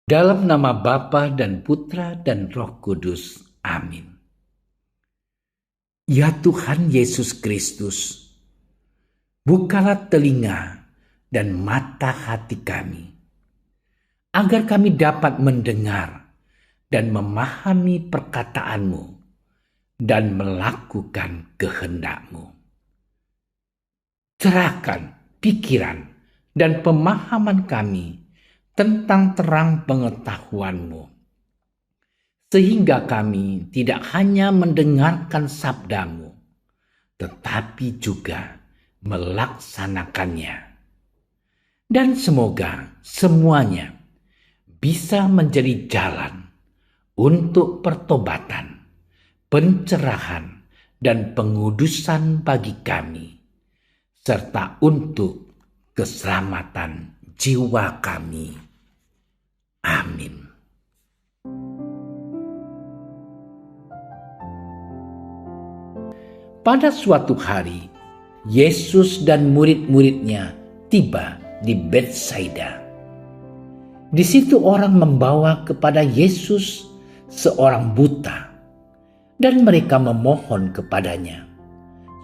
Dalam nama Bapa dan Putra dan Roh Kudus. Amin. Ya Tuhan Yesus Kristus, bukalah telinga dan mata hati kami, agar kami dapat mendengar dan memahami perkataanmu dan melakukan kehendak-Mu. Cerahkan pikiran dan pemahaman kami tentang terang pengetahuan-Mu, sehingga kami tidak hanya mendengarkan sabda-Mu, tetapi juga melaksanakannya. Dan semoga semuanya bisa menjadi jalan untuk pertobatan, pencerahan, dan pengudusan bagi kami, serta untuk keselamatan jiwa kami. Amin. Pada suatu hari, Yesus dan murid-muridnya tiba di Betsaida. Di situ orang membawa kepada Yesus seorang buta, dan mereka memohon kepadanya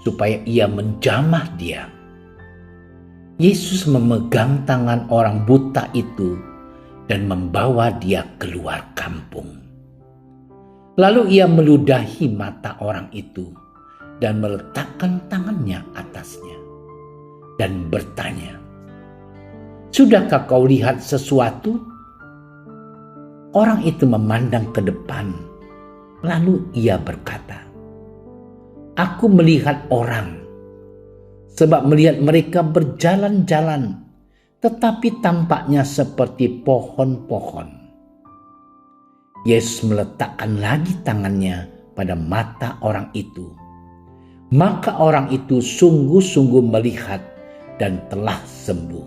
supaya ia menjamah dia. Yesus memegang tangan orang buta itu dan membawa dia keluar kampung. Lalu ia meludahi mata orang itu dan meletakkan tangannya atasnya dan bertanya, "Sudahkah kau lihat sesuatu?" Orang itu memandang ke depan, lalu ia berkata, "Aku melihat orang, sebab melihat mereka berjalan-jalan, tetapi tampaknya seperti pohon-pohon." Yesus meletakkan lagi tangannya pada mata orang itu. Maka orang itu sungguh-sungguh melihat dan telah sembuh,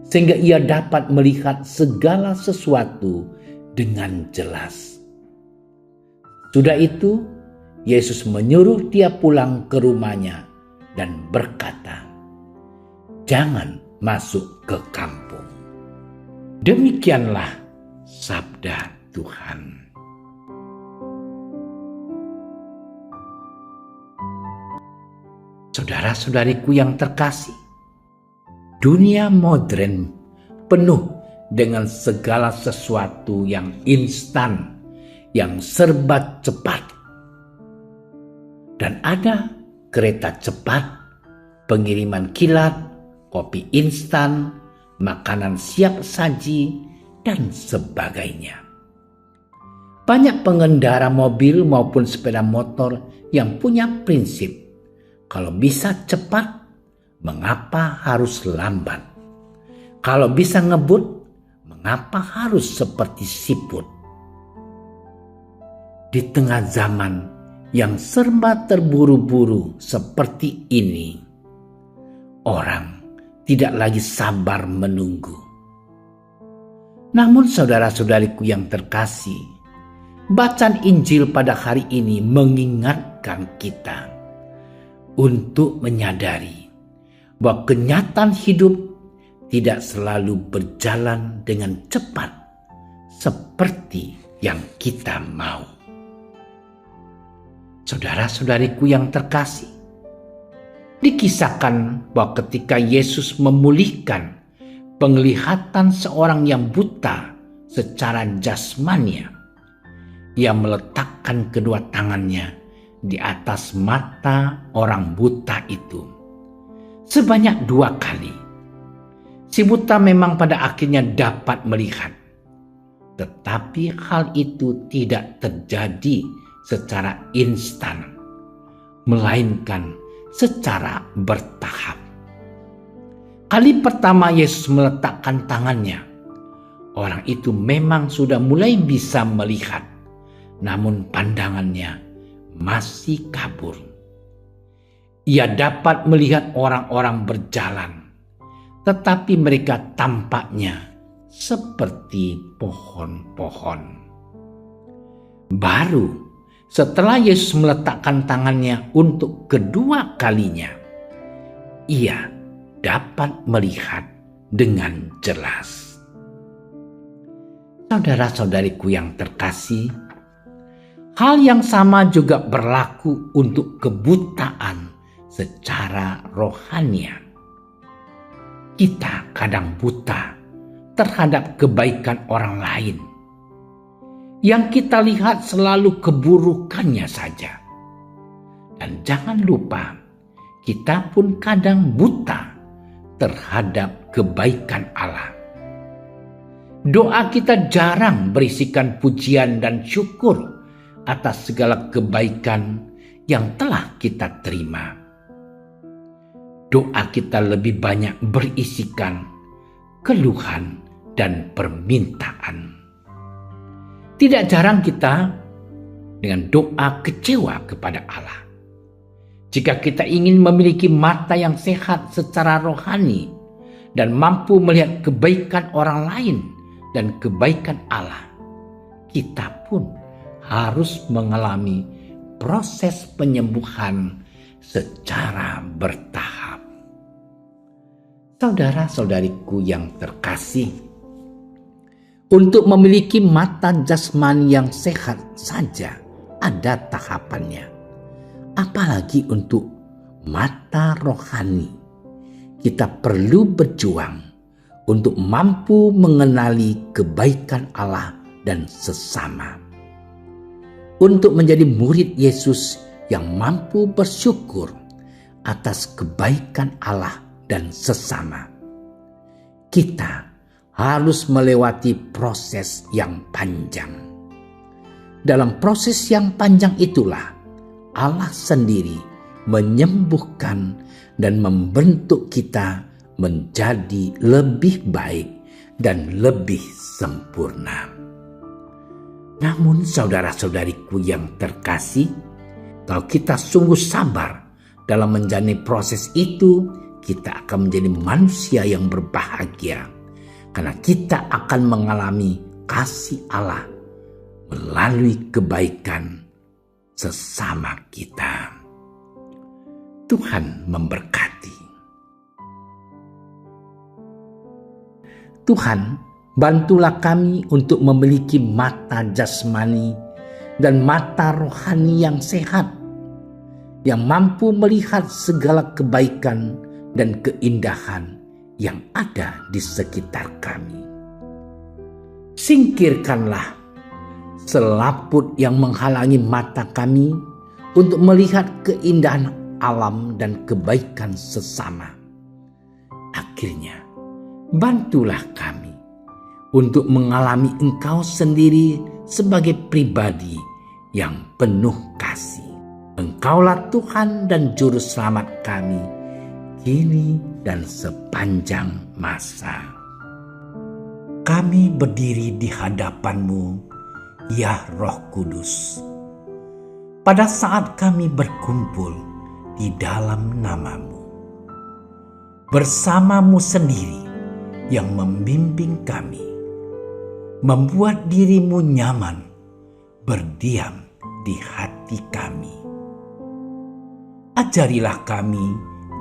sehingga ia dapat melihat segala sesuatu dengan jelas. Sudah itu, Yesus menyuruh dia pulang ke rumahnya dan berkata, "Jangan masuk ke kampung." Demikianlah sabda Tuhan. Saudara-saudariku yang terkasih, dunia modern penuh dengan segala sesuatu yang instan, yang serba cepat. Dan ada kereta cepat, pengiriman kilat, kopi instan, makanan siap saji, dan sebagainya. Banyak pengendara mobil maupun sepeda motor yang punya prinsip, kalau bisa cepat, mengapa harus lambat? Kalau bisa ngebut, mengapa harus seperti siput? Di tengah zaman yang serba terburu-buru seperti ini, orang tidak lagi sabar menunggu. Namun saudara-saudariku yang terkasih, bacaan Injil pada hari ini mengingatkan kita untuk menyadari bahwa kenyataan hidup tidak selalu berjalan dengan cepat seperti yang kita mau. Saudara-saudariku yang terkasih, dikisahkan bahwa ketika Yesus memulihkan penglihatan seorang yang buta secara jasmania, ia meletakkan kedua tangannya di atas mata orang buta itu sebanyak 2 kali. Si buta memang pada akhirnya dapat melihat, tetapi hal itu tidak terjadi secara instan, melainkan secara bertahap. Kali pertama Yesus meletakkan tangannya, orang itu memang sudah mulai bisa melihat, namun pandangannya masih kabur. Ia dapat melihat orang-orang berjalan, tetapi mereka tampaknya seperti pohon-pohon. Baru setelah Yesus meletakkan tangannya untuk kedua kalinya, ia dapat melihat dengan jelas. Saudara-saudariku yang terkasih, hal yang sama juga berlaku untuk kebutaan secara rohania. Kita kadang buta terhadap kebaikan orang lain. Yang kita lihat selalu keburukannya saja. Dan jangan lupa, kita pun kadang buta terhadap kebaikan Allah. Doa kita jarang berisikan pujian dan syukur atas segala kebaikan yang telah kita terima. Doa kita lebih banyak berisikan keluhan dan permintaan. Tidak jarang kita dengan doa kecewa kepada Allah. Jika kita ingin memiliki mata yang sehat secara rohani dan mampu melihat kebaikan orang lain dan kebaikan Allah, kita pun harus mengalami proses penyembuhan secara bertahap. Saudara-saudariku yang terkasih, untuk memiliki mata jasmani yang sehat saja ada tahapannya. Apalagi untuk mata rohani, kita perlu berjuang untuk mampu mengenali kebaikan Allah dan sesama. Untuk menjadi murid Yesus yang mampu bersyukur atas kebaikan Allah dan sesama, kita harus melewati proses yang panjang. Dalam proses yang panjang itulah Allah sendiri menyembuhkan dan membentuk kita menjadi lebih baik dan lebih sempurna. Namun saudara-saudariku yang terkasih, kalau kita sungguh sabar dalam menjalani proses itu, kita akan menjadi manusia yang berbahagia. Karena kita akan mengalami kasih Allah melalui kebaikan sesama kita. Tuhan memberkati. Tuhan, bantulah kami untuk memiliki mata jasmani dan mata rohani yang sehat, yang mampu melihat segala kebaikan dan keindahan yang ada di sekitar kami. Singkirkanlah selaput yang menghalangi mata kami untuk melihat keindahan alam dan kebaikan sesama. Akhirnya, bantulah kami untuk mengalami Engkau sendiri sebagai pribadi yang penuh kasih. Engkaulah Tuhan dan Juru Selamat kami, kini dan sepanjang masa. Kami berdiri di hadapan-Mu, ya Roh Kudus, pada saat kami berkumpul di dalam nama-Mu. Bersama-Mu sendiri yang membimbing kami, membuat diri-Mu nyaman berdiam di hati kami. Ajarilah kami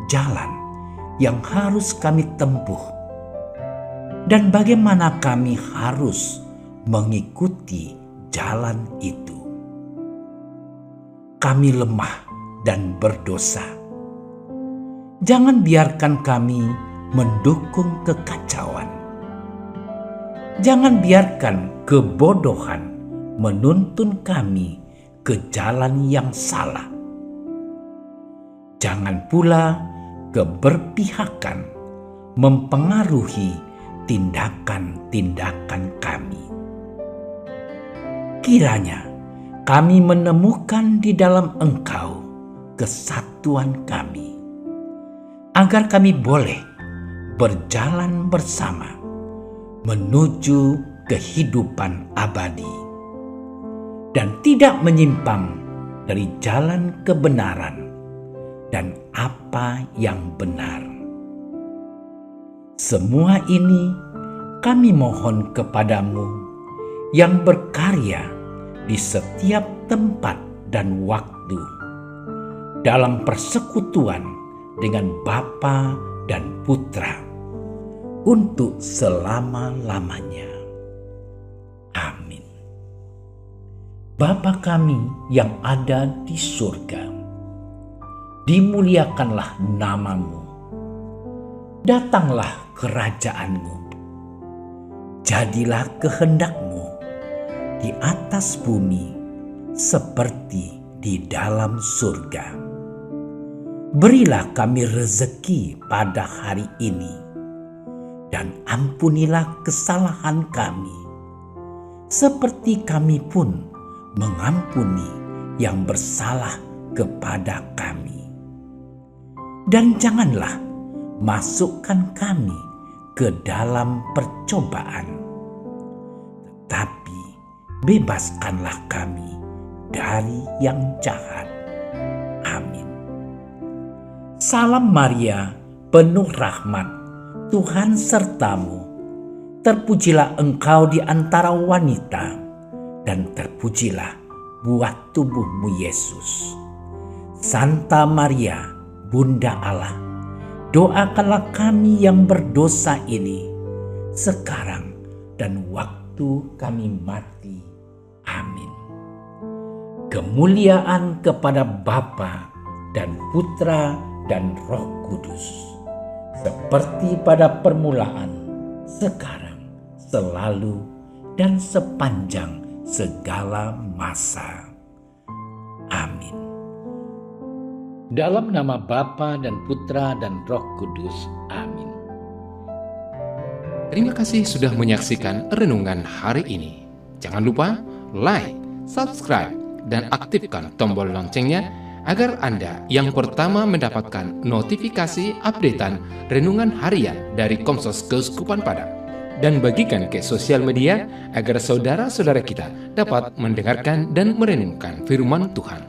jalan yang harus kami tempuh dan bagaimana kami harus mengikuti jalan itu. Kami lemah dan berdosa. Jangan biarkan kami mendukung kekacauan. Jangan biarkan kebodohan menuntun kami ke jalan yang salah. Jangan pula keberpihakan mempengaruhi tindakan-tindakan kami. Kiranya kami menemukan di dalam Engkau kesatuan kami, agar kami boleh berjalan bersama menuju kehidupan abadi dan tidak menyimpang dari jalan kebenaran dan apa yang benar. Semua ini kami mohon kepadamu yang berkarya di setiap tempat dan waktu dalam persekutuan dengan Bapa dan Putra untuk selama-lamanya. Bapa kami yang ada di surga, dimuliakanlah namamu. Datanglah kerajaanmu. Jadilah kehendakmu di atas bumi seperti di dalam surga. Berilah kami rezeki pada hari ini, dan ampunilah kesalahan kami, seperti kami pun mengampuni yang bersalah kepada kami. Dan janganlah masukkan kami ke dalam percobaan, tetapi bebaskanlah kami dari yang jahat. Amin. Salam Maria, penuh rahmat, Tuhan sertamu. Terpujilah engkau di antara wanita, dan terpujilah buah tubuhmu Yesus. Santa Maria, Bunda Allah, doakanlah kami yang berdosa ini, sekarang dan waktu kami mati. Amin. Kemuliaan kepada Bapa dan Putra dan Roh Kudus, seperti pada permulaan, sekarang, selalu, dan sepanjang segala masa. Amin. Dalam nama Bapa dan Putra dan Roh Kudus. Amin. Terima kasih sudah menyaksikan renungan hari ini. Jangan lupa like, subscribe, dan aktifkan tombol loncengnya agar Anda yang pertama mendapatkan notifikasi updatean renungan harian dari Komsos Keuskupan Padang. Dan bagikan ke sosial media agar saudara-saudara kita dapat mendengarkan dan merenungkan firman Tuhan.